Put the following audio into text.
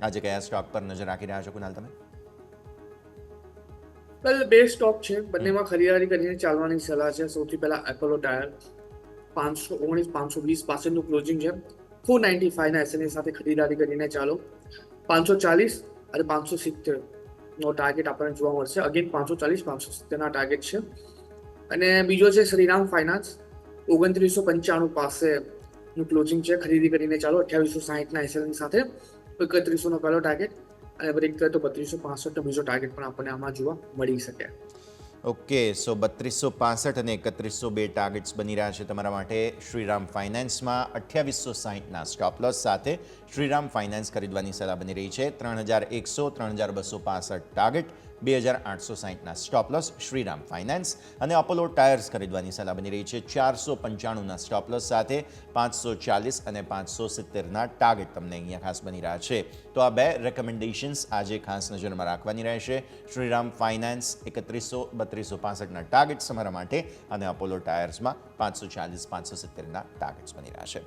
આજે કયા સ્ટોક પર નજર રાખી રહ્યા છો કુનાલ તમે? વેલ, બે સ્ટોક છે, બંનેમાં ખરીદારી કરીને ચાલવાની સલાહ છે. સૌથી પહેલા એપોલો ટાયર 519-520 પાસેનું ક્લોઝિંગ છે. 495 ના એસએનએ સાથે ખરીદારી કરીને ચાલો. 540 અને 570 નો ટાર્ગેટ આપણને જોવા મળશે. અગેન 540-570 ના ટાર્ગેટ છે. અને બીજો છે શ્રીરામ ફાઇનાન્સ 2995 પાસે નું ક્લોઝિંગ છે. ખરીદી કરીને ચાલો 2860 ના એસએનએ સાથે. 3100 નો પહેલો ટાર્ગેટ અને બ્રેક થાય તો 3265 નો બીજો ટાર્ગેટ પણ આપણને આમાં જોવા મળી શકે. ઓકે, સો 3265 અને 3102 ટાર્ગેટ્સ બની રહ્યા છે તમારા માટે શ્રીરામ ફાઇનાન્સમાં. 2860ના સ્ટોપ લોસ સાથે શ્રીરામ ફાઇનાન્સ ખરીદવાની સલાહ બની રહી છે. 3100, 3265 ટાર્ગેટ, 2860ના સ્ટોપ લોસ શ્રીરામ ફાઇનાન્સ. અને અપોલો ટાયર્સ ખરીદવાની સલાહ બની રહી છે 495ના સ્ટોપ લોસ સાથે. 540 અને 570ના ટાર્ગેટ તમને અહીંયા ખાસ બની રહ્યા છે. તો આ બે રેકમેન્ડેશન્સ આજે ખાસ નજરમાં રાખવાની રહેશે. શ્રીરામ ફાઇનાન્સ 3100-3265ના ટાર્ગેટ્સ તમારા માટે અને અપોલો ટાયર્સમાં 540-570ના ટાર્ગેટ્સ બની રહ્યા છે.